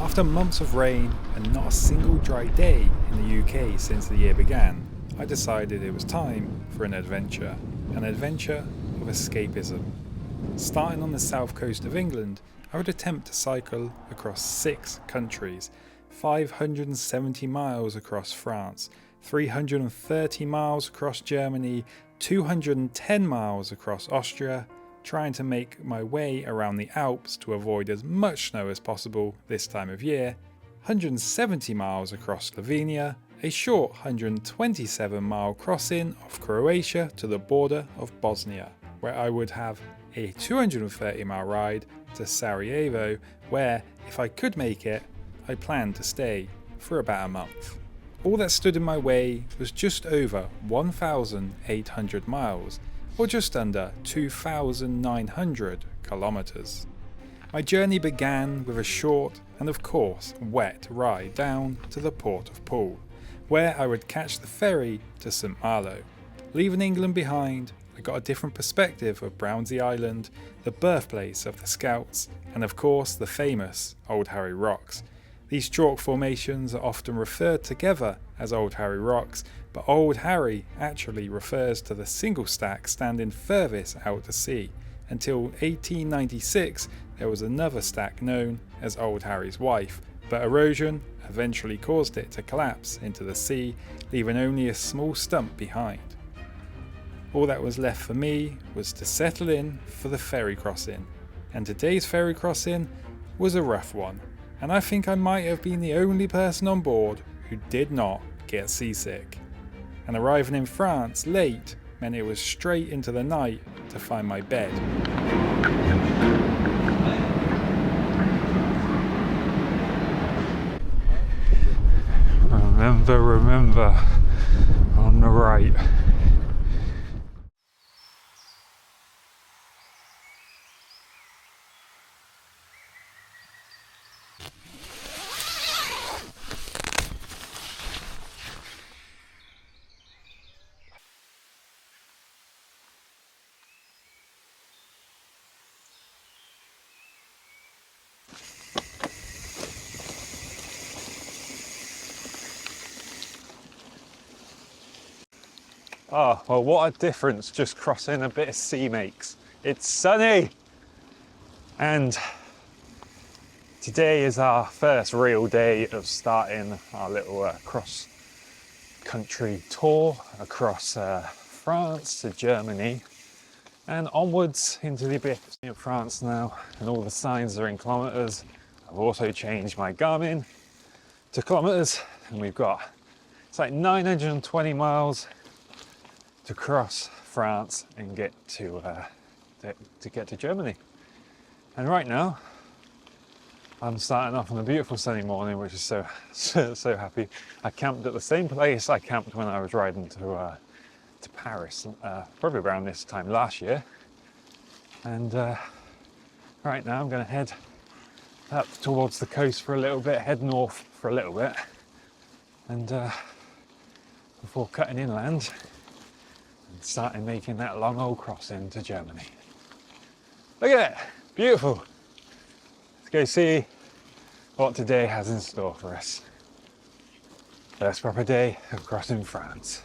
After months of rain and not a single dry day in the UK since the year began, I decided it was time for an adventure of escapism. Starting on the south coast of England, I would attempt to cycle across 6 countries, 570 miles across France, 330 miles across Germany, 210 miles across Austria, trying to make my way around the Alps to avoid as much snow as possible this time of year, 170 miles across Slovenia, a short 127-mile crossing of Croatia to the border of Bosnia, where I would have a 230-mile ride to Sarajevo, where, if I could make it, I planned to stay for about a month. All that stood in my way was just over 1,800 miles, or just under 2,900 kilometers. My journey began with a short and of course wet ride down to the port of Poole, where I would catch the ferry to Saint-Malo. Leaving England behind, I got a different perspective of Brownsea Island, the birthplace of the Scouts, and of course the famous Old Harry Rocks. These chalk formations are often referred together as Old Harry Rocks, but Old Harry actually refers to the single stack standing furthest out to sea. Until 1896, there was another stack known as Old Harry's Wife, but erosion eventually caused it to collapse into the sea, leaving only a small stump behind. All that was left for me was to settle in for the ferry crossing, and today's ferry crossing was a rough one, and I think I might have been the only person on board who did not get seasick. And arriving in France late meant it was straight into the night to find my bed. Remember, on the right. Oh, well, what a difference just crossing a bit of sea makes. It's sunny! And today is our first real day of starting our little cross-country tour across France to Germany and onwards into the abyss. In France now, and all the signs are in kilometres. I've also changed my Garmin to kilometres, and we've got, it's like 920 miles to cross France and get to Germany. And right now, I'm starting off on a beautiful sunny morning, which is so happy. I camped at the same place I camped when I was riding to Paris, probably around this time last year. And right now I'm going to head up towards the coast for a little bit, head north for a little bit, and before cutting inland and starting making that long old crossing to Germany. Look at it, beautiful. Let's go see what today has in store for us. First proper day of crossing France.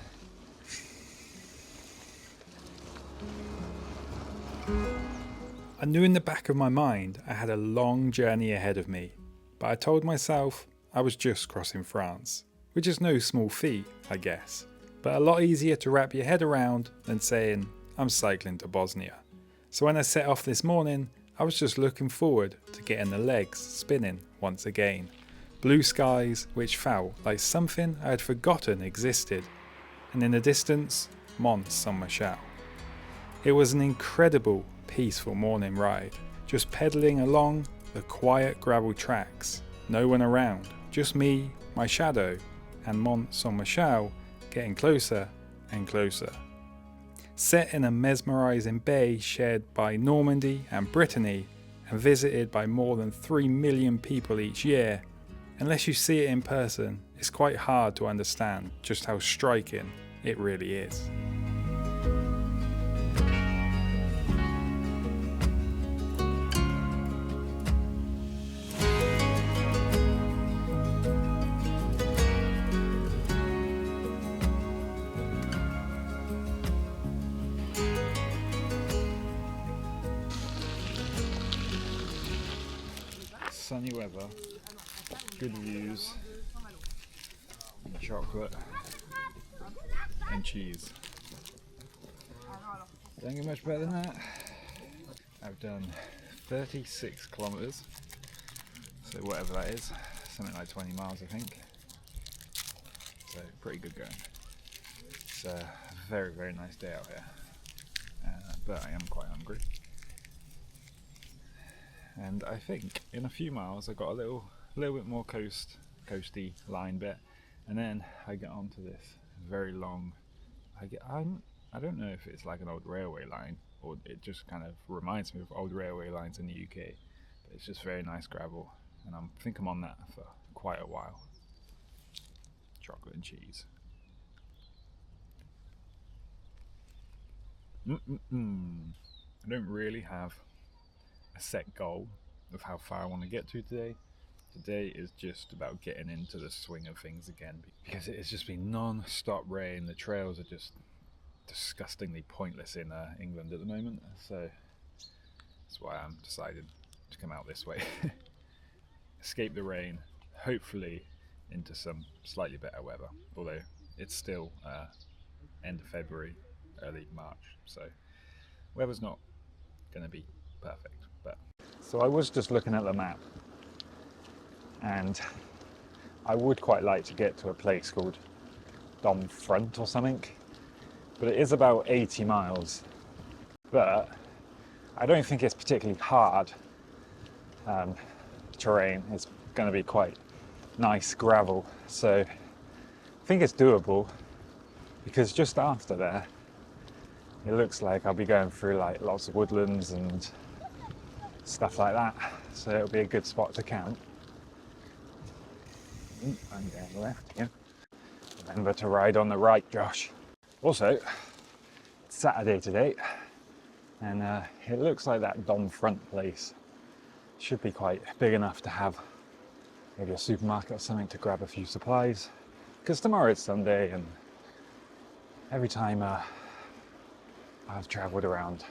I knew in the back of my mind I had a long journey ahead of me, but I told myself I was just crossing France, which is no small feat, I guess, but a lot easier to wrap your head around than saying I'm cycling to Bosnia. So when I set off this morning, I was just looking forward to getting the legs spinning once again. Blue skies which felt like something I had forgotten existed, and in the distance, Mont, Saint-Malo. It was an incredible, peaceful morning ride, just pedalling along the quiet gravel tracks, no one around, just me, my shadow, and Mont Saint-Malo getting closer and closer. Set in a mesmerising bay shared by Normandy and Brittany and visited by more than 3 million people each year, unless you see it in person, it's quite hard to understand just how striking it really is. sunny weather, good views, and chocolate and cheese. Don't get much better than that. I've done 36 kilometers, so whatever that is, something like 20 miles I think. So pretty good going. It's a very, very nice day out here, but I am quite hungry. And I think in a few miles I got a little bit more coasty line bit, and then I get onto this very long. I don't know if it's like an old railway line or it just kind of reminds me of old railway lines in the UK, but it's just very nice gravel, and I think I'm on that for quite a while. Chocolate and cheese. I don't really have a set goal of how far I want to get to today. Today is just about getting into the swing of things again, because it has just been non-stop rain. The trails are just disgustingly pointless in England at the moment, so that's why I'm decided to come out this way. Escape the rain, hopefully into some slightly better weather, although it's still end of February, early March, so weather's not going to be perfect. But so I was just looking at the map, and I would quite like to get to a place called Domfront or something, but it is about 80 miles, but I don't think it's particularly hard terrain. It's going to be quite nice gravel, so I think it's doable, because just after there it looks like I'll be going through like lots of woodlands and stuff like that, so it'll be a good spot to camp. I'm going left here. Remember to ride on the right, Josh. Also, it's Saturday today, and it looks like that Domfront place should be quite big enough to have maybe a supermarket or something to grab a few supplies, because tomorrow is Sunday, and every time I've travelled around,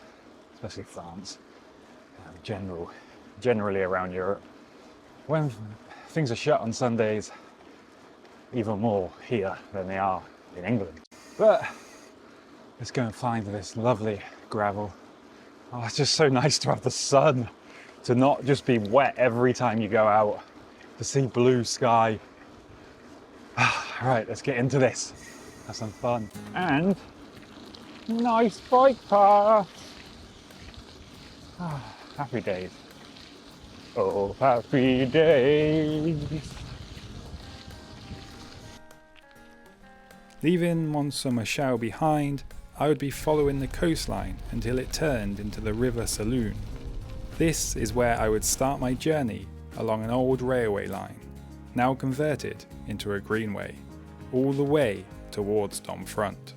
especially France, generally around Europe, when things are shut on Sundays, even more here than they are in England. But let's go and find this lovely gravel. Oh, it's just so nice to have the sun, to not just be wet every time you go out, to see blue sky. Right, let's get into this. Have some fun. And nice bike path. Happy days. Oh, happy days. Leaving Mont Michel behind, I would be following the coastline until it turned into the River Saloon. This is where I would start my journey along an old railway line, now converted into a greenway, all the way towards Domfront.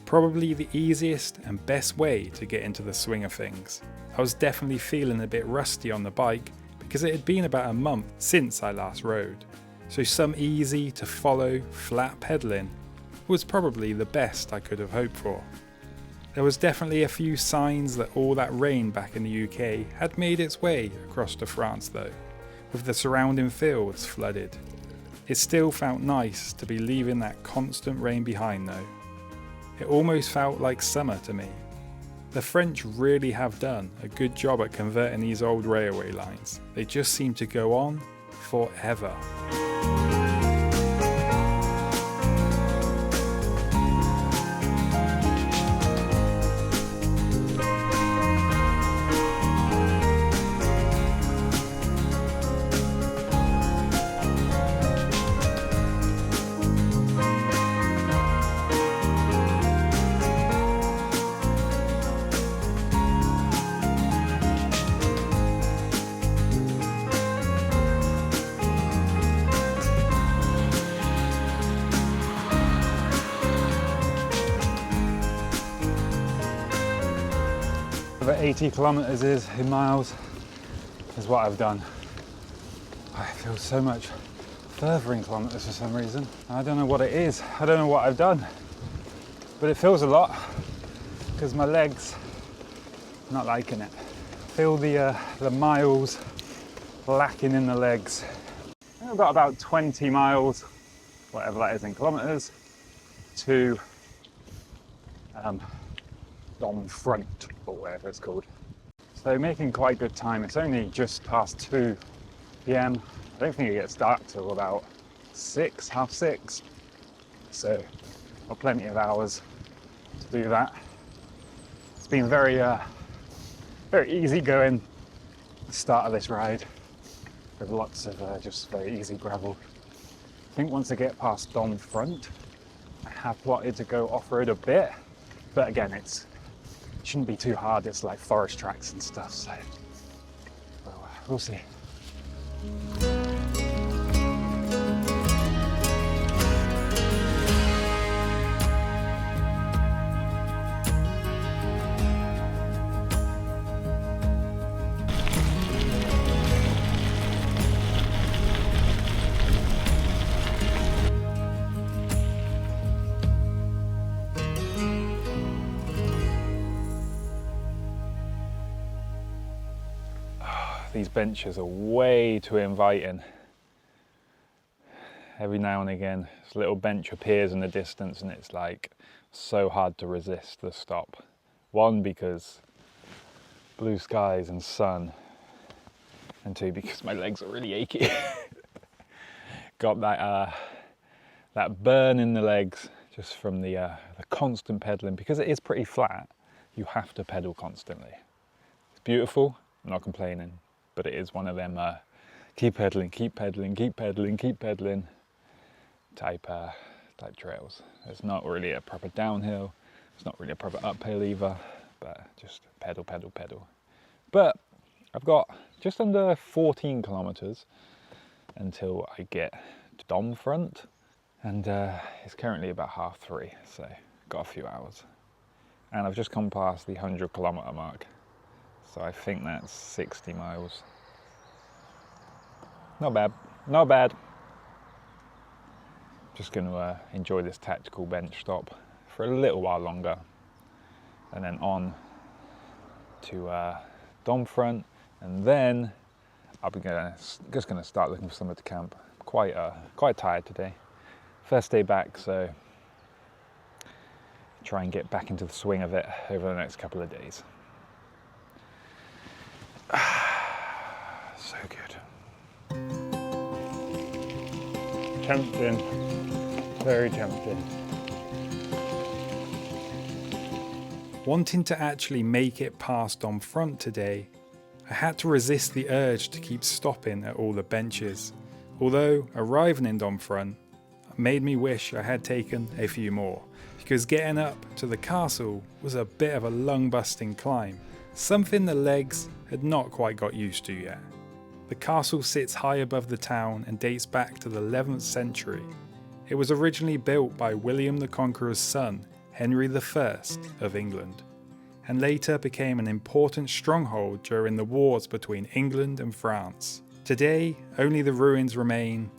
Probably the easiest and best way to get into the swing of things. I was definitely feeling a bit rusty on the bike because it had been about a month since I last rode, so some easy to follow flat pedalling was probably the best I could have hoped for. There was definitely a few signs that all that rain back in the UK had made its way across to France though, with the surrounding fields flooded. It still felt nice to be leaving that constant rain behind though. It almost felt like summer to me. The French really have done a good job at converting these old railway lines. They just seem to go on forever. About 80 kilometers in miles is what I've done. I feel so much further in kilometers for some reason. I don't know what it is. I don't know what I've done, but it feels a lot because my legs not liking it. I feel the miles lacking in the legs. I've got about 20 miles, whatever that is in kilometers, to Domfront, or whatever it's called. So making quite good time. It's only just past 2 p.m. I don't think it gets dark till about 6, half 6. So got plenty of hours to do that. It's been very easy going the start of this ride, with lots of just very easy gravel. I think once I get past Domfront, I have plotted to go off-road a bit, but again, it shouldn't be too hard. It's like forest tracks and stuff, so we'll see. These benches are way too inviting. Every now and again, this little bench appears in the distance and it's like so hard to resist the stop. One, because blue skies and sun, and two, because my legs are really achy. Got that burn in the legs just from the constant pedaling. Because it is pretty flat, you have to pedal constantly. It's beautiful, I'm not complaining. But it is one of them keep pedaling, keep pedaling, keep pedaling, keep pedaling type trails. It's not really a proper downhill, it's not really a proper uphill either, but just pedal, pedal, pedal. But I've got just under 14 kilometers until I get to Domfront, and it's currently about 3:30, so got a few hours. And I've just come past the 100-kilometer mark. So I think that's 60 miles. Not bad, not bad. Just going to enjoy this tactical bench stop for a little while longer. And then on to Domfront. And then I'll be just going to start looking for somewhere to camp. Quite tired today. First day back, so try and get back into the swing of it over the next couple of days. So good. Tempting, very tempting. Wanting to actually make it past Domfront today, I had to resist the urge to keep stopping at all the benches, although arriving in Domfront made me wish I had taken a few more, because getting up to the castle was a bit of a lung-busting climb, something the legs had not quite got used to yet. The castle sits high above the town and dates back to the 11th century. It was originally built by William the Conqueror's son, Henry I of England, and later became an important stronghold during the wars between England and France. Today, only the ruins remain,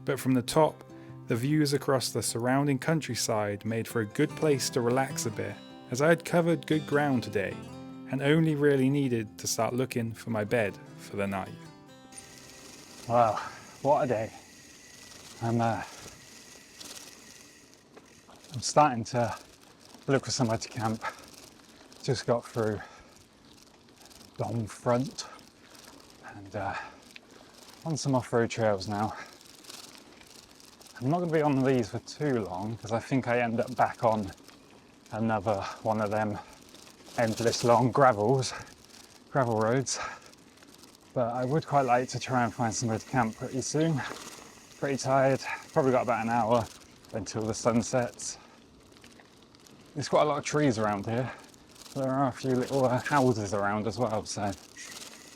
but from the top, the views across the surrounding countryside made for a good place to relax a bit, as I had covered good ground today, and only really needed to start looking for my bed for the night. Wow, what a day. I'm starting to look for somewhere to camp. Just got through Domfront and on some off-road trails now. I'm not going to be on these for too long because I think I end up back on another one of them endless long gravel roads, but I would quite like to try and find somewhere to camp pretty soon. Pretty tired, probably got about an hour until the sun sets. There's quite a lot of trees around here. There are a few little houses around as well, so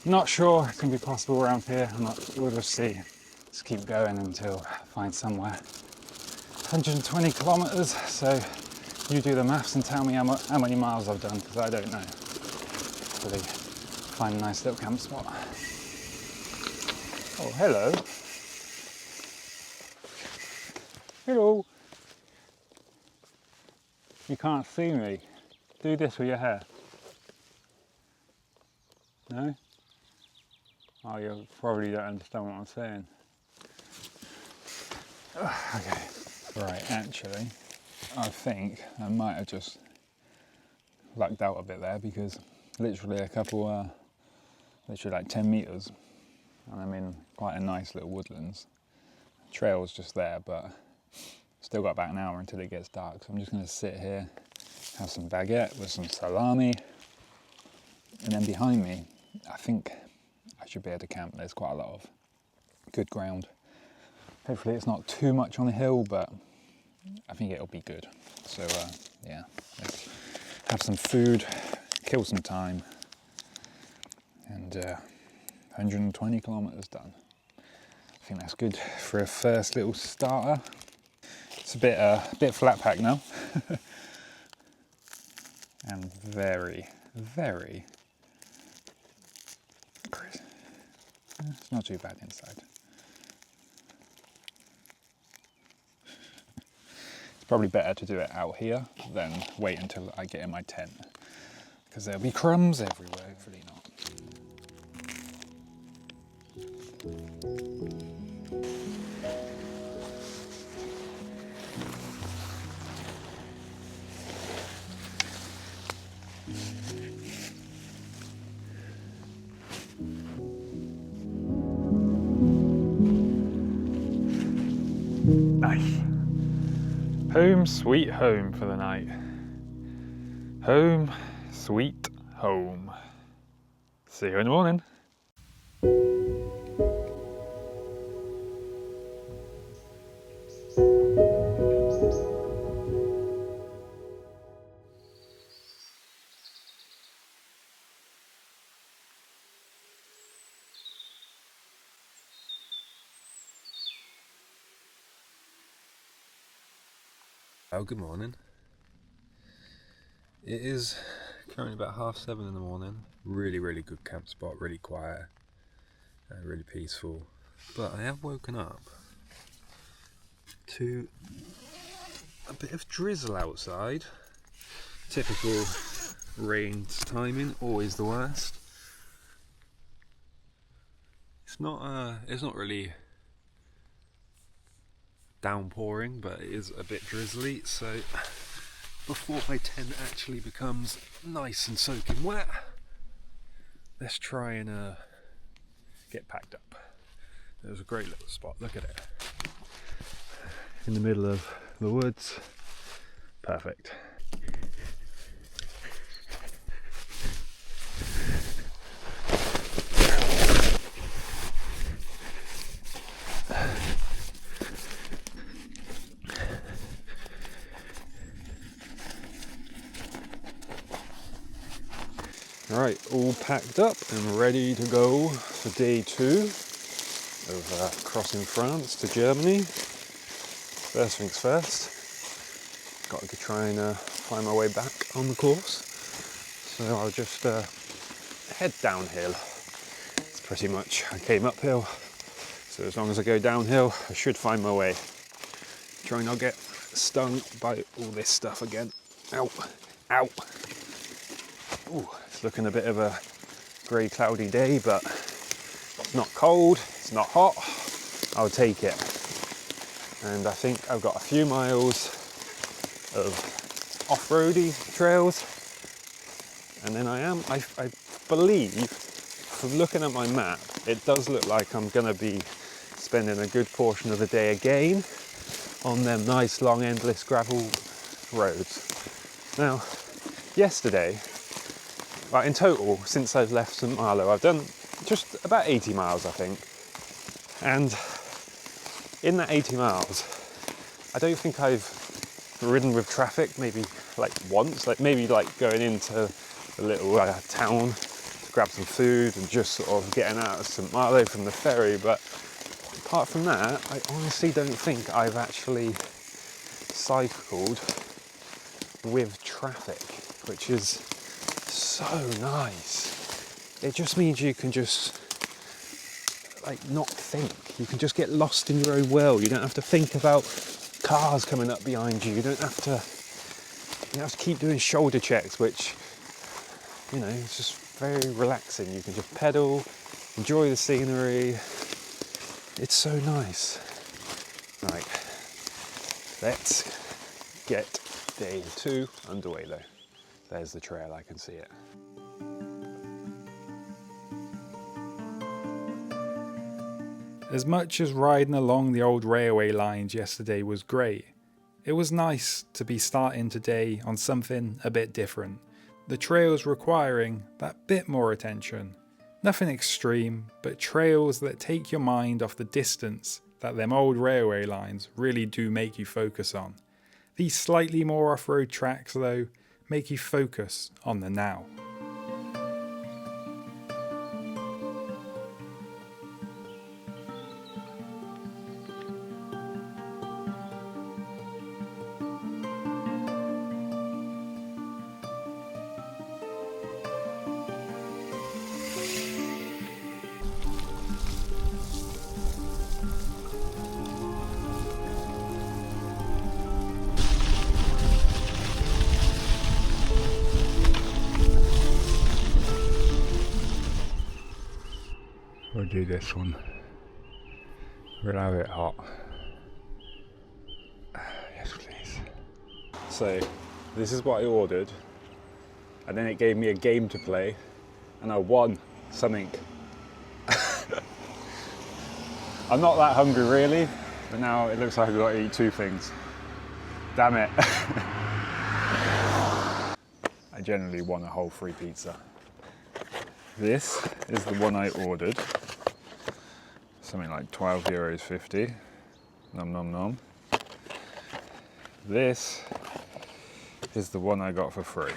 not sure it can be possible around here. We'll just see. Just keep going until I find somewhere. 120 kilometers, so you do the maths and tell me how many miles I've done, because I don't know. Hopefully find a nice little camp spot. Oh, hello. Hello. You can't see me. Do this with your hair. No? Oh, you probably don't understand what I'm saying. Okay. Right, actually, I think I might have just lucked out a bit there because literally a couple, literally like 10 metres and I'm in quite a nice little woodlands. Trail's just there, but still got about an hour until it gets dark. So I'm just going to sit here, have some baguette with some salami, and then behind me, I think I should be able to camp. There's quite a lot of good ground. Hopefully it's not too much on the hill, but I think it'll be good. So yeah, let's have some food, kill some time, and 120 kilometres done. I think that's good for a first little starter. It's a bit flat pack now, and very, very crisp. It's not too bad inside. It's probably better to do it out here than wait until I get in my tent, because there'll be crumbs everywhere. Hopefully not. Nice. Home sweet home for the night. Home sweet home. See you in the morning. Oh, good morning. It is currently about 7:30 in the morning. Really, really good camp spot, really quiet, really peaceful. But I have woken up to a bit of drizzle outside. Typical rain timing, always the worst. It's not really downpouring, but it is a bit drizzly, so before my tent actually becomes nice and soaking wet, let's try and get packed up. There's a great little spot, look at it. In the middle of the woods, perfect. Right, all packed up and ready to go for day 2 of crossing France to Germany. First things first, got to try and find my way back on the course. So I'll just head downhill. It's pretty much, I came uphill, so as long as I go downhill, I should find my way. Try not get stung by all this stuff again. Ow, ow. Ooh, it's looking a bit of a grey, cloudy day, but it's not cold, it's not hot. I'll take it. And I think I've got a few miles of off-roady trails, and then I believe, from looking at my map, it does look like I'm going to be spending a good portion of the day again on them nice, long, endless gravel roads. Now, yesterday, like in total, since I've left Saint-Malo, I've done just about 80 miles, I think. And in that 80 miles, I don't think I've ridden with traffic, maybe like once, like maybe like going into a little town to grab some food and just sort of getting out of Saint-Malo from the ferry. But apart from that, I honestly don't think I've actually cycled with traffic, which is so nice. It just means you can just like not think. You can just get lost in your own world. You don't have to think about cars coming up behind you. You don't have to keep doing shoulder checks, which, you know, it's just very relaxing. You can just pedal, enjoy the scenery. It's so nice. Right, let's get day 2 underway though. There's the trail, I can see it. As much as riding along the old railway lines yesterday was great, it was nice to be starting today on something a bit different. The trails requiring that bit more attention. Nothing extreme, but trails that take your mind off the distance that them old railway lines really do make you focus on. These slightly more off-road tracks though, make you focus on the now. We'll do this one. We'll have it hot. Yes, please. So, this is what I ordered, and then it gave me a game to play, and I won something. I'm not that hungry really, but now it looks like I've got to eat 2 things. Damn it. I generally want a whole free pizza. This is the one I ordered. Something like €12.50. Nom nom nom. This is the one I got for free.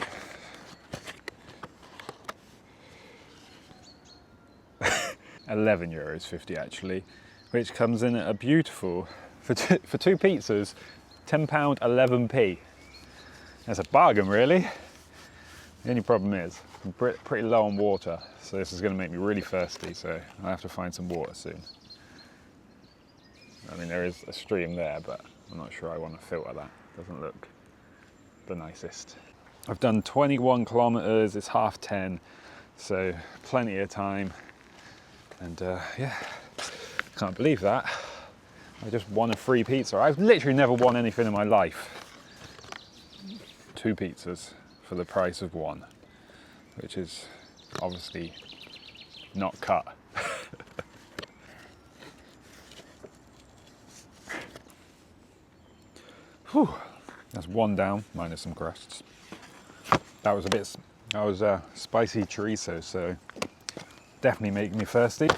€11.50 actually, which comes in at a beautiful, for two pizzas, £10.11p. That's a bargain really. The only problem is I'm pretty low on water, so this is going to make me really thirsty, so I'll have to find some water soon. I mean, there is a stream there, but I'm not sure I want to filter that. Doesn't look the nicest. I've done 21 kilometers, it's 10:30, so plenty of time. And yeah, can't believe that. I just won a free pizza. I've literally never won anything in my life. 2 pizzas for the price of 1, which is obviously not cut. Whew. That's 1 down, minus some crusts. That was spicy chorizo, so definitely making me thirsty.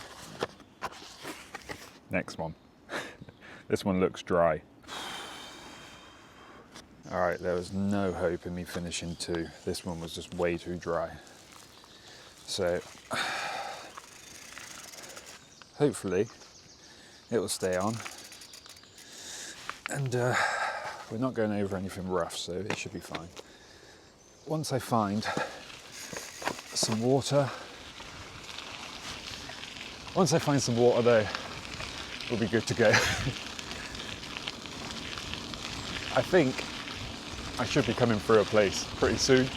Next one. This one looks dry. All right, there was no hope in me finishing 2. This one was just way too dry. So hopefully it will stay on. And we're not going over anything rough, so it should be fine. Once I find some water, though, we'll be good to go. I think I should be coming through a place pretty soon,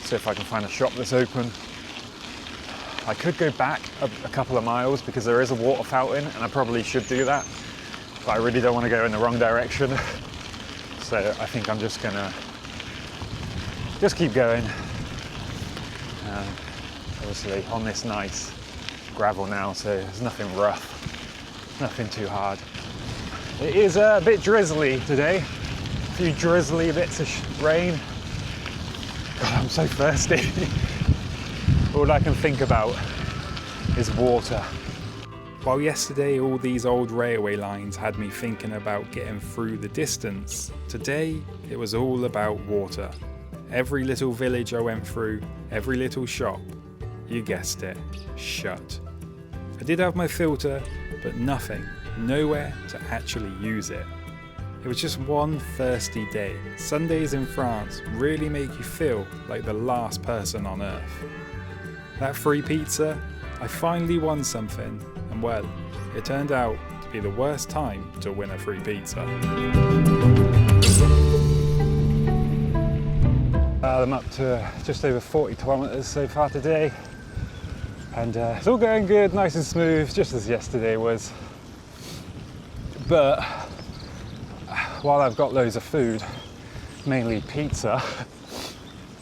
see if I can find a shop that's open. I could go back a couple of miles because there is a water fountain, and I probably should do that, but I really don't want to go in the wrong direction. So I think I'm just gonna keep going. Obviously on this nice gravel now, so there's nothing rough, nothing too hard. It is a bit drizzly today, a few drizzly bits of rain. God, I'm so thirsty. All I can think about is water. While yesterday all these old railway lines had me thinking about getting through the distance, today it was all about water. Every little village I went through, every little shop, you guessed it, shut. I did have my filter, but nothing, nowhere to actually use it. It was just one thirsty day. Sundays in France really make you feel like the last person on earth. That free pizza, I finally won something, and well, it turned out to be the worst time to win a free pizza. I'm up to just over 40 kilometers so far today. And it's all going good, nice and smooth, just as yesterday was. But while I've got loads of food, mainly pizza,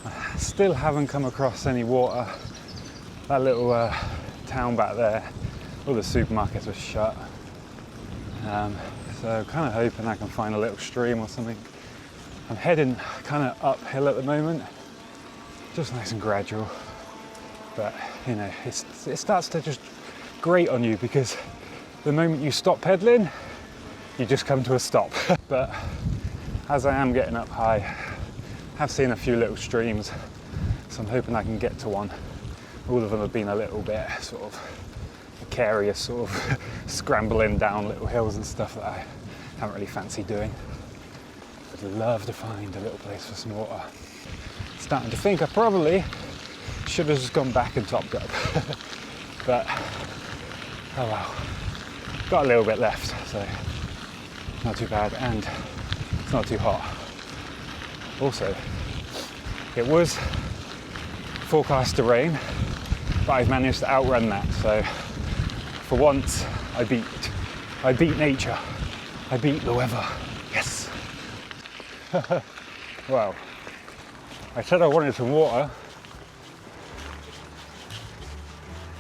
I still haven't come across any water. That little town back there, all the supermarkets were shut. So kind of hoping I can find a little stream or something. I'm heading kind of uphill at the moment, just nice and gradual. But you know, it starts to just grate on you because the moment you stop pedaling, you just come to a stop. But as I am getting up high, I've seen a few little streams, so I'm hoping I can get to one. All of them have been a little bit sort of precarious, sort of scrambling down little hills and stuff that I haven't really fancied doing. I'd love to find a little place for some water. Starting to think I probably should have just gone back and topped up. But oh well, got a little bit left, so not too bad, and it's not too hot. Also, it was forecast to rain, but I've managed to outrun that, so for once I beat nature. I beat the weather. Yes. Well, I said I wanted some water.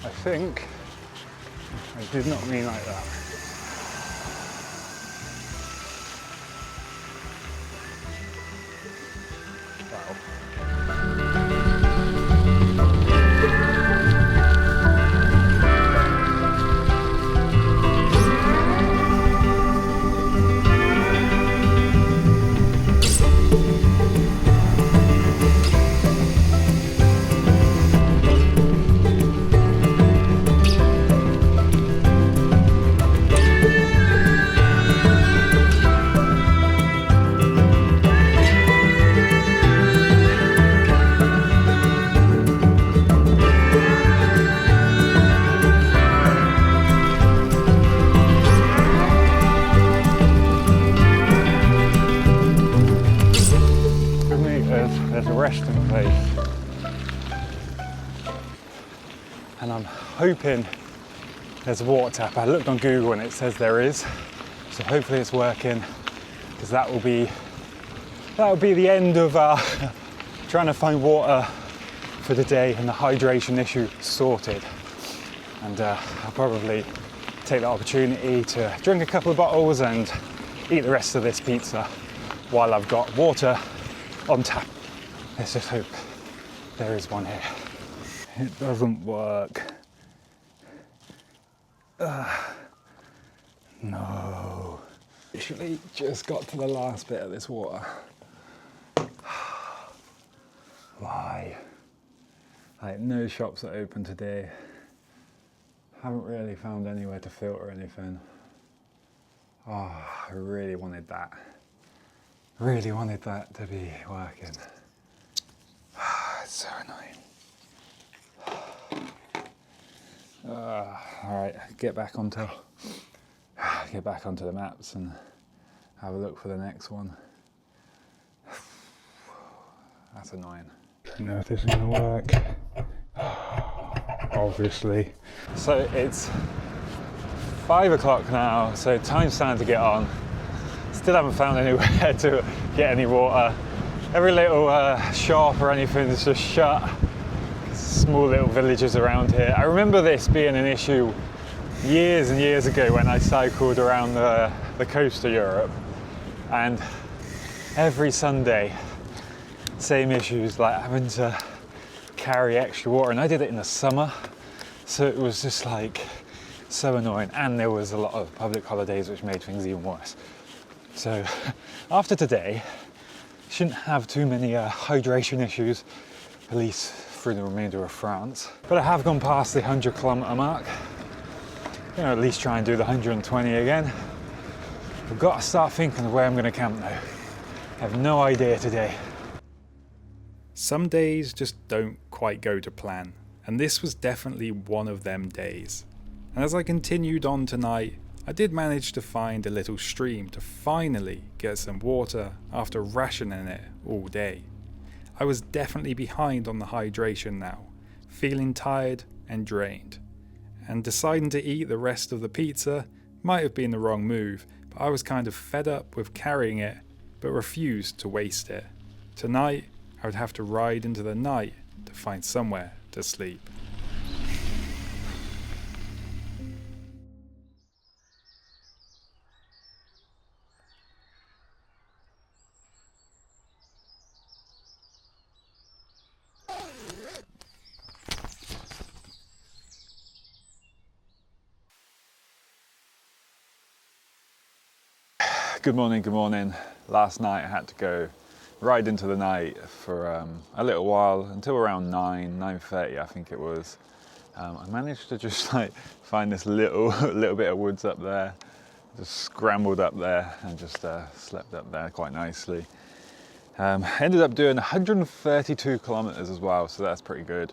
I think I did not mean like that. Wow. There's a resting place, and I'm hoping there's a water tap. I looked on Google and it says there is, so hopefully it's working, because that will be the end of trying to find water for the day and the hydration issue sorted. And I'll probably take the opportunity to drink a couple of bottles and eat the rest of this pizza while I've got water on tap. Let's just hope there is one here. It doesn't work. No. Literally just got to the last bit of this water. Why? Like, no shops are open today. Haven't really found anywhere to filter anything. Oh, I really wanted that. Really wanted that to be working. It's so annoying. Alright, get back onto the maps and have a look for the next one. That's annoying. Don't know if this is gonna work. Obviously. So it's 5 o'clock now, so time's starting to get on. Still haven't found anywhere to get any water. Every little shop or anything is just shut. Small little villages around here. I remember this being an issue years and years ago when I cycled around the coast of Europe, and every Sunday, same issues, like having to carry extra water, and I did it in the summer, so it was just like so annoying, and there was a lot of public holidays which made things even worse. So after today, shouldn't have too many hydration issues, at least through the remainder of France. But I have gone past the 100-kilometer mark. You know, at least try and do the 120 again. I've got to start thinking of where I'm going to camp now. I have no idea today. Some days just don't quite go to plan, and this was definitely one of them days. And as I continued on tonight, I did manage to find a little stream to finally get some water after rationing it all day. I was definitely behind on the hydration now, feeling tired and drained. And deciding to eat the rest of the pizza might have been the wrong move, but I was kind of fed up with carrying it, but refused to waste it. Tonight, I would have to ride into the night to find somewhere to sleep. Good morning, good morning. Last night I had to go ride into the night for a little while, until around 9:30 I think it was. I managed to just find this little bit of woods up there, just scrambled up there and just slept up there quite nicely. Ended up doing 132 kilometers as well, so that's pretty good.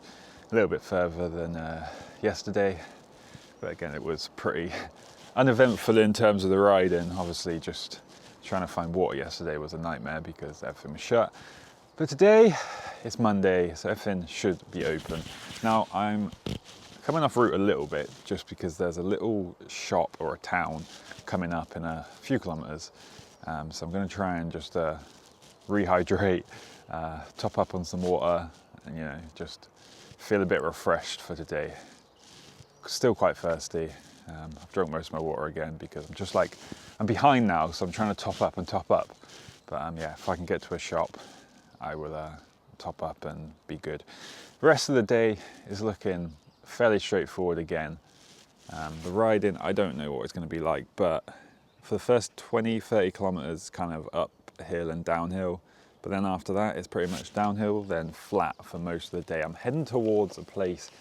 A little bit further than yesterday, but again it was pretty uneventful in terms of the riding. Obviously just trying to find water yesterday was a nightmare because everything was shut. But today it's Monday, so everything should be open. Now I'm coming off route a little bit just because there's a little shop or a town coming up in a few kilometers. So I'm going to try and just rehydrate, top up on some water, and just feel a bit refreshed for today. Still quite thirsty. I've drunk most of my water again because I'm behind now, so I'm trying to top up. But yeah, if I can get to a shop, I will top up and be good. The rest of the day is looking fairly straightforward again. The riding, I don't know what it's going to be like, but for the first 20-30 kilometers, kind of uphill and downhill. But then after that, it's pretty much downhill, then flat for most of the day. I'm heading towards a place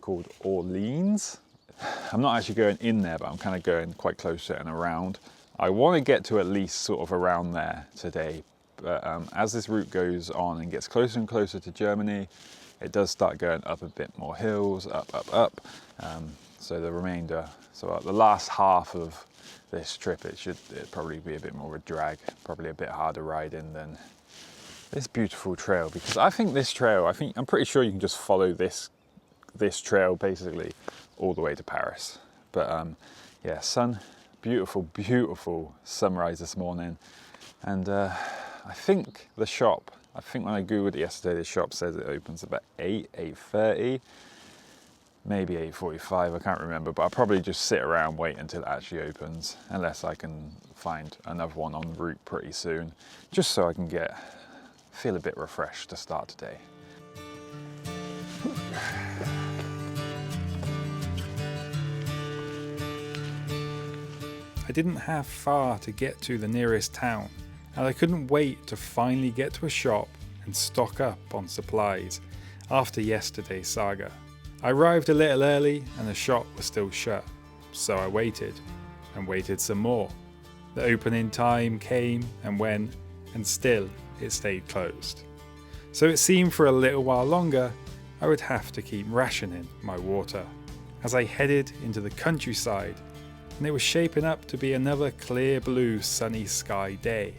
called Orleans. I'm not actually going in there, but I'm kind of going quite close to it and around. I want to get to at least sort of around there today, but as this route goes on and gets closer and closer to Germany, it does start going up a bit more hills, up. So the remainder, the last half of this trip, it'd probably be a bit more of a drag, probably a bit harder riding than this beautiful trail, because I think this trail, I'm pretty sure you can just follow this trail basically all the way to Paris. But yeah, beautiful sunrise this morning. And I think when I googled it yesterday, the shop says it opens about 8:30, maybe 8:45, I can't remember, but I'll probably just sit around, wait until it actually opens, unless I can find another one en route pretty soon, just so I can feel a bit refreshed to start today. I didn't have far to get to the nearest town, and I couldn't wait to finally get to a shop and stock up on supplies after yesterday's saga. I arrived a little early and the shop was still shut, so I waited and waited some more. The opening time came and went, and still it stayed closed. So it seemed for a little while longer I would have to keep rationing my water. As I headed into the countryside, and it was shaping up to be another clear blue sunny sky day,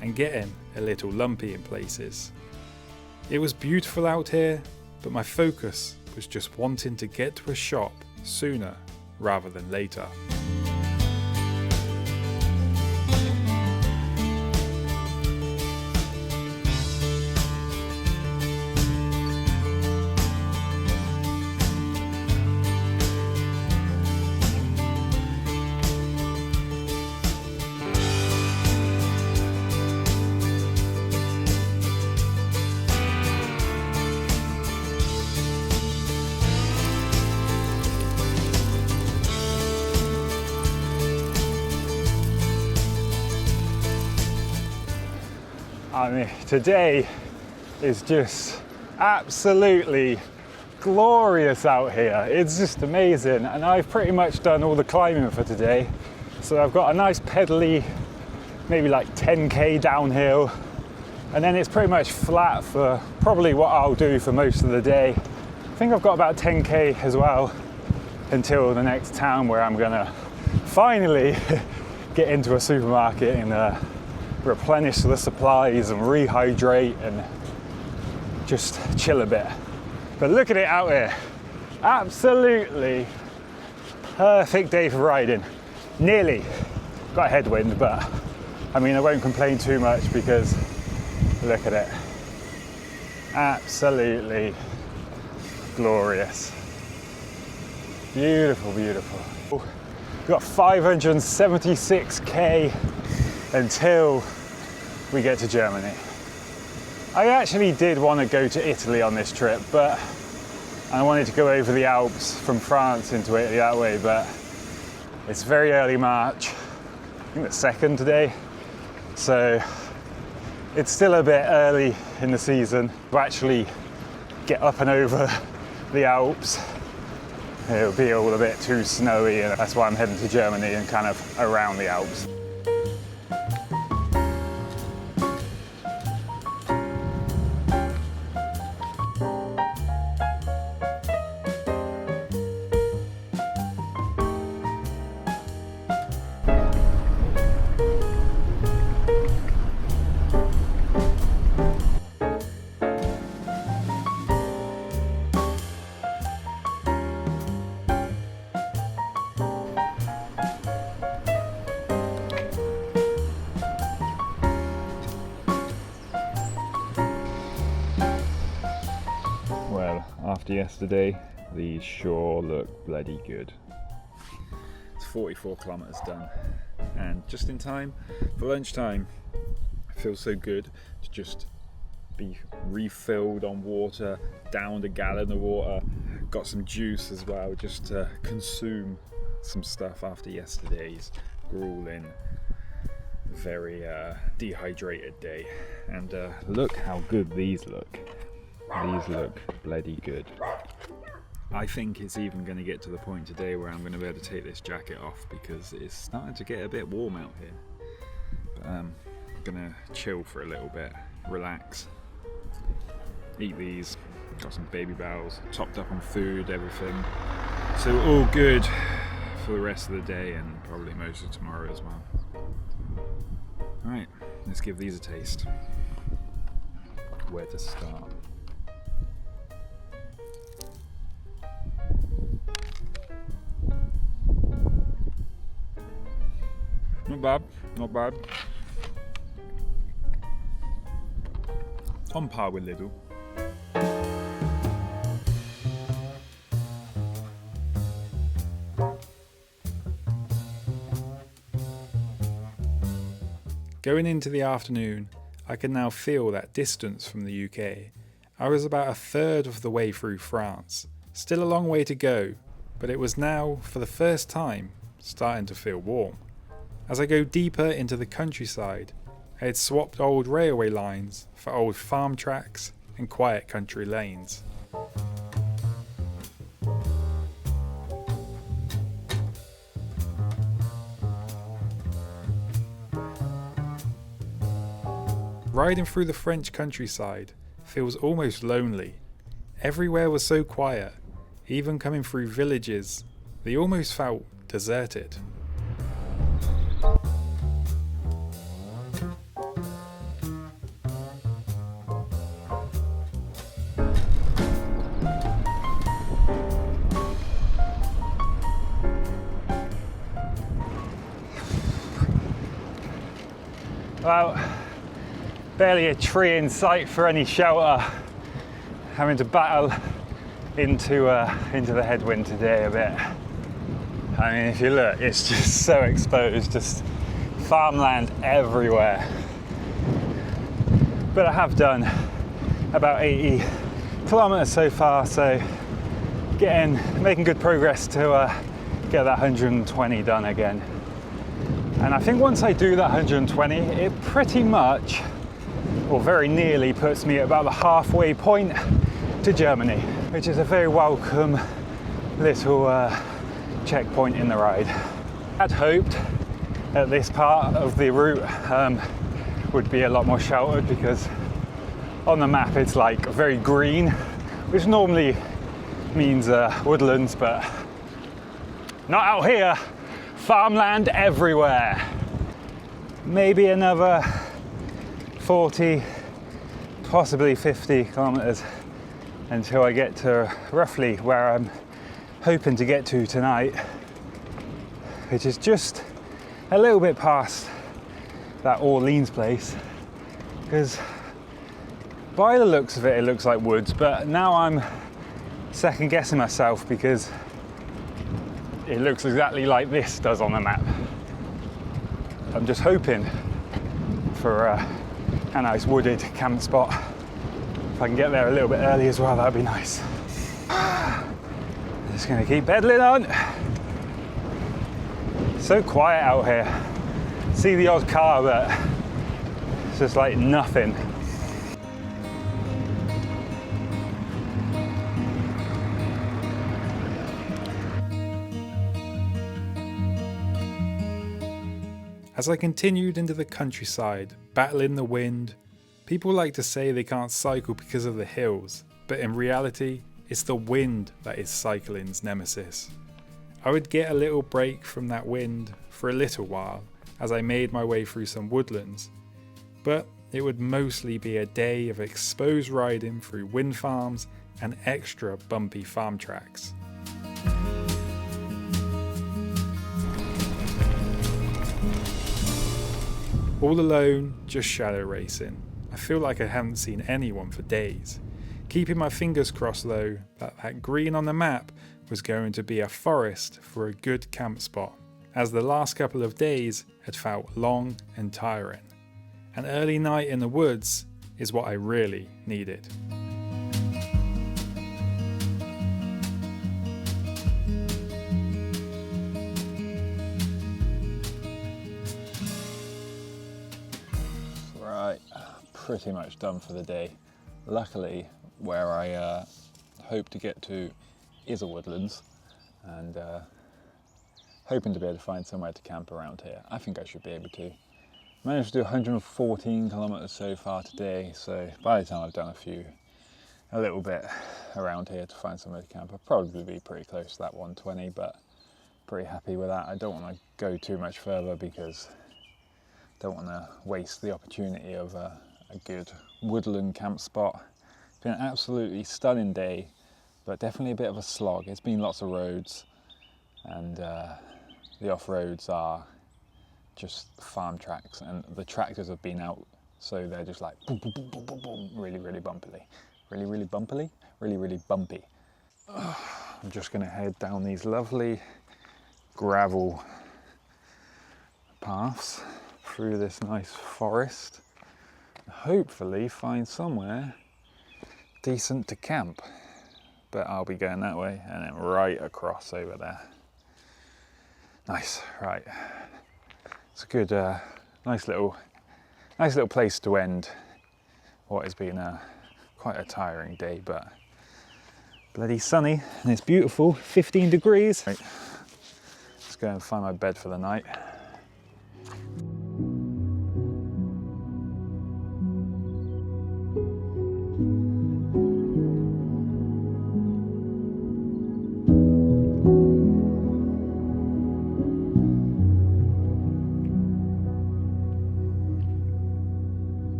and getting a little lumpy in places. It was beautiful out here, but my focus was just wanting to get to a shop sooner rather than later. Today is just absolutely glorious out here. It's just amazing, and I've pretty much done all the climbing for today. So I've got a nice pedally, maybe like 10k downhill, and then it's pretty much flat for probably what I'll do for most of the day. I think I've got about 10k as well until the next town, where I'm gonna finally get into a supermarket and replenish the supplies and rehydrate and just chill a bit. But look at it out here. Absolutely perfect day for riding. Nearly got a headwind, but I mean, I won't complain too much because look at it. Absolutely glorious. Beautiful, beautiful. We've got 576k until we get to Germany. I actually did want to go to Italy on this trip, but I wanted to go over the Alps from France into Italy that way, but it's very early March. I think the 2nd today. So it's still a bit early in the season to actually get up and over the Alps. It'll be all a bit too snowy, and that's why I'm heading to Germany and kind of around the Alps. After yesterday, these sure look bloody good. It's 44 kilometers done, and just in time for lunchtime. It feels so good to just be refilled on water, downed a gallon of water, got some juice as well, just to consume some stuff after yesterday's grueling, very dehydrated day. And look how good these look. These look bloody good. I think it's even going to get to the point today where I'm going to be able to take this jacket off because it's starting to get a bit warm out here. But I'm going to chill for a little bit, relax, eat these. Got some baby bowels, topped up on food, everything. So all good for the rest of the day and probably most of tomorrow as well. Alright, let's give these a taste. Where to start? Not bad, not bad. On par with Lidl. Going into the afternoon, I can now feel that distance from the UK. I was about a third of the way through France. Still a long way to go, but it was now, for the first time, starting to feel warm. As I go deeper into the countryside, I had swapped old railway lines for old farm tracks and quiet country lanes. Riding through the French countryside feels almost lonely. Everywhere was so quiet, even coming through villages, they almost felt deserted. Well, barely a tree in sight for any shelter. Having to battle into the headwind today a bit. I mean, if you look, it's just so exposed, just farmland everywhere. But I have done about 80 kilometers so far, so making good progress to get that 120 done again. And I think once I do that 120, it pretty much, or very nearly, puts me at about the halfway point to Germany, which is a very welcome little checkpoint in the ride. I'd hoped that this part of the route would be a lot more sheltered, because on the map it's like very green, which normally means woodlands, but not out here. Farmland everywhere. Maybe another 40, possibly 50 kilometers until I get to roughly where I'm hoping to get to tonight, which is just a little bit past that Orleans place, because by the looks of it, it looks like woods, but now I'm second guessing myself because it looks exactly like this does on the map. I'm just hoping for a nice wooded camp spot. If I can get there a little bit early as well, that'd be nice. Just gonna keep pedaling on. So quiet out here. See the odd car, but it's just like nothing. As I continued into the countryside, battling the wind, people like to say they can't cycle because of the hills, but in reality, it's the wind that is cycling's nemesis. I would get a little break from that wind for a little while as I made my way through some woodlands, but it would mostly be a day of exposed riding through wind farms and extra bumpy farm tracks. All alone, just shadow racing. I feel like I haven't seen anyone for days. Keeping my fingers crossed though, that green on the map was going to be a forest for a good camp spot, as the last couple of days had felt long and tiring. An early night in the woods is what I really needed. Right, pretty much done for the day. Luckily, where I hope to get to is a woodlands, and hoping to be able to find somewhere to camp around here. I think I should be able to. Managed to do 114 kilometers so far today, so by the time I've done a little bit around here to find somewhere to camp, I'll probably be pretty close to that 120, but pretty happy with that. I don't want to go too much further because I don't want to waste the opportunity of a good woodland camp spot. It's been an absolutely stunning day, but definitely a bit of a slog. It's been lots of roads, and the off-roads are just farm tracks, and the tractors have been out, so they're just like boom, boom, boom, boom, boom, boom, really, really bumpily. Really, really bumpily? Really, really bumpy. I'm just gonna head down these lovely gravel paths through this nice forest, hopefully find somewhere decent to camp. But I'll be going that way and then right across over there. Nice, right. It's a good, nice little place to end what has been quite a tiring day, but bloody sunny and it's beautiful, 15 degrees. Right. Let's go and find my bed for the night.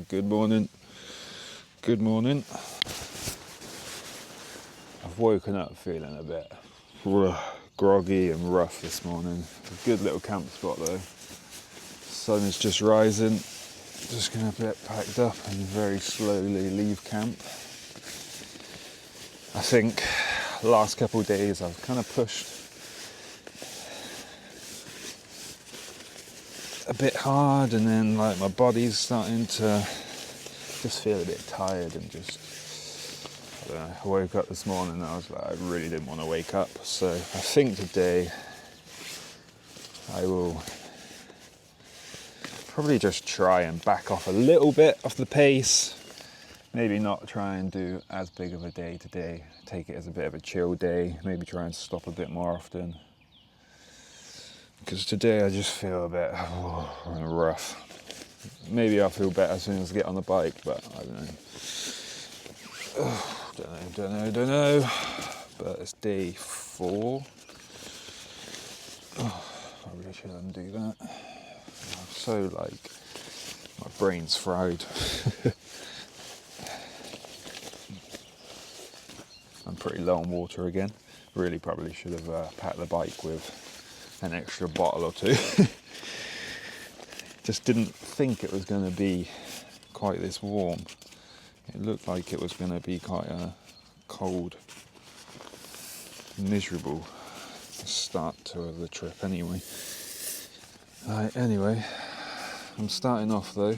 Good morning. Good morning. I've woken up feeling a bit groggy and rough this morning. A good little camp spot though. Sun is just rising. Just gonna get packed up and very slowly leave camp. I think the last couple of days I've kind of pushed a bit hard, and then like my body's starting to just feel a bit tired and just, I don't know, I woke up this morning and I was like, I really didn't want to wake up. So I think today I will probably just try and back off a little bit off the pace, maybe not try and do as big of a day today. Take it as a bit of a chill day. Maybe try and stop a bit more often. Because today I just feel a bit rough. Maybe I'll feel better as soon as I get on the bike, but I don't know. But it's day 4. I really should undo that. I'm so my brain's fried. I'm pretty low on water again. Really probably should have packed the bike with an extra bottle or 2. Just didn't think it was going to be quite this warm. It looked like it was going to be quite a cold, miserable start to the trip anyway. Anyway, I'm starting off though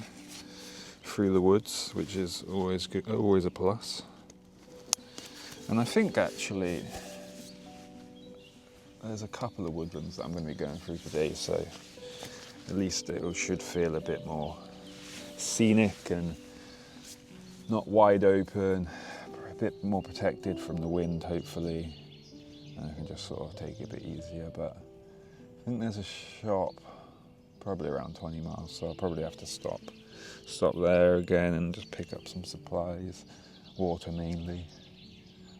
through the woods, which is always good, always a plus. And I think actually there's a couple of woodlands that I'm going to be going through today, so at least it should feel a bit more scenic and not wide open, a bit more protected from the wind hopefully, and I can just sort of take it a bit easier. But I think there's a shop probably around 20 miles, so I'll probably have to stop there again and just pick up some supplies, water mainly.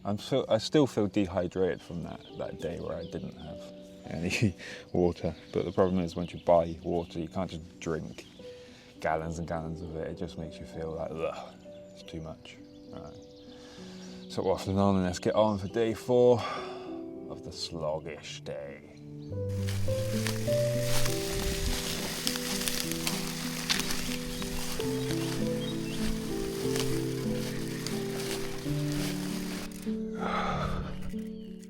I still feel dehydrated from that day where I didn't have any water, but the problem is once you buy water you can't just drink gallons and gallons of it. It just makes you feel like, ugh, it's too much. Right. So off and on, and let's get on for day 4 of the sloggish day.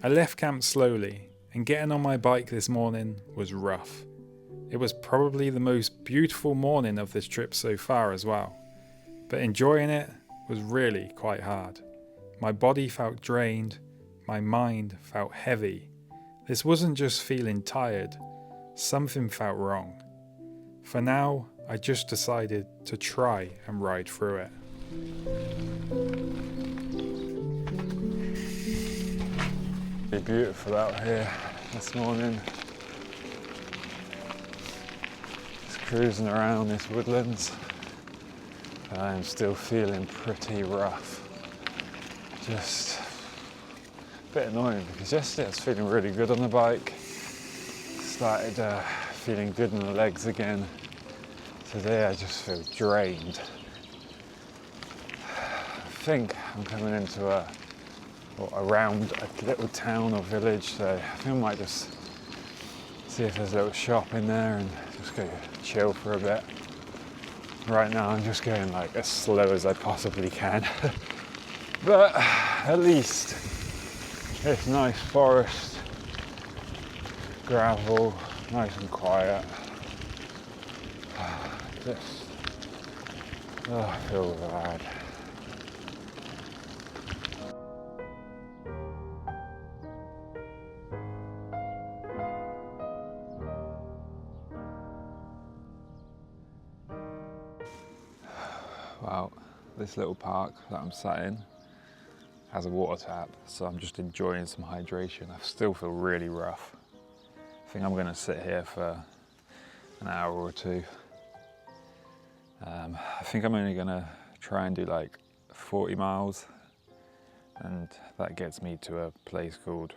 I left camp slowly, and getting on my bike this morning was rough. It was probably the most beautiful morning of this trip so far as well, but enjoying it was really quite hard. My body felt drained, my mind felt heavy. This wasn't just feeling tired, something felt wrong. For now, I just decided to try and ride through it. Beautiful out here this morning. Just cruising around this woodlands, and I'm still feeling pretty rough. Just a bit annoying because yesterday I was feeling really good on the bike. Started feeling good in the legs again. Today I just feel drained. I think I'm coming into around a little town or village, so I think I might just see if there's a little shop in there and just go chill for a bit. Right now I'm just going as slow as I possibly can. But at least it's nice forest, gravel, nice and quiet. I feel bad. Well, this little park that I'm sat in has a water tap, so I'm just enjoying some hydration. I still feel really rough. I think I'm going to sit here for an hour or 2. I think I'm only going to try and do 40 miles, and that gets me to a place called,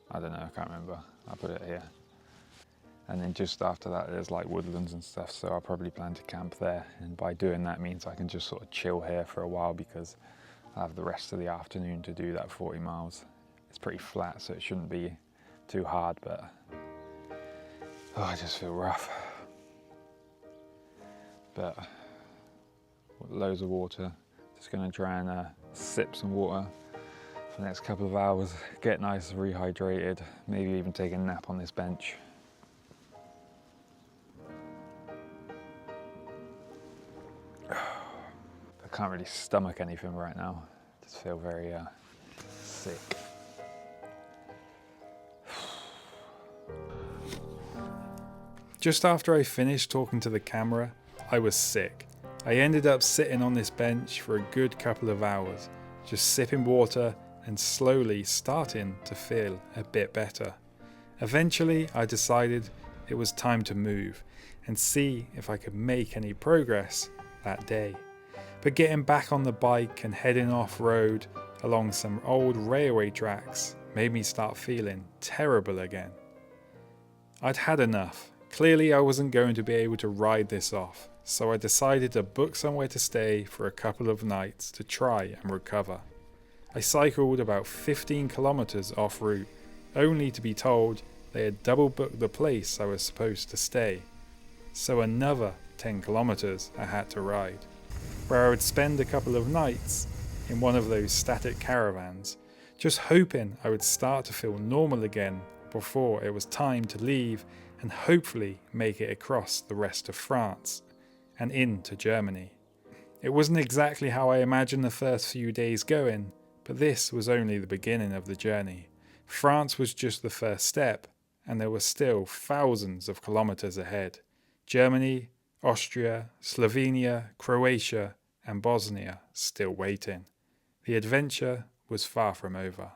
I don't know, I can't remember. I'll put it here. And then just after that there's woodlands and stuff, so I'll probably plan to camp there, and by doing that means I can just sort of chill here for a while because I have the rest of the afternoon to do that 40 miles. It's pretty flat, so it shouldn't be too hard, but I just feel rough. But loads of water, just going to try and sip some water for the next couple of hours, get nice and rehydrated, maybe even take a nap on this bench. I can't really stomach anything right now. I just feel very sick. Just after I finished talking to the camera, I was sick. I ended up sitting on this bench for a good couple of hours, just sipping water and slowly starting to feel a bit better. Eventually, I decided it was time to move and see if I could make any progress that day. But getting back on the bike and heading off-road along some old railway tracks made me start feeling terrible again. I'd had enough. Clearly I wasn't going to be able to ride this off, so I decided to book somewhere to stay for a couple of nights to try and recover. I cycled about 15 kilometers off route, only to be told they had double booked the place I was supposed to stay. So another 10 kilometers I had to ride, where I would spend a couple of nights in one of those static caravans, just hoping I would start to feel normal again before it was time to leave and hopefully make it across the rest of France and into Germany. It wasn't exactly how I imagined the first few days going, but this was only the beginning of the journey. France was just the first step, and there were still thousands of kilometers ahead. Germany, Austria, Slovenia, Croatia, and Bosnia still waiting. The adventure was far from over.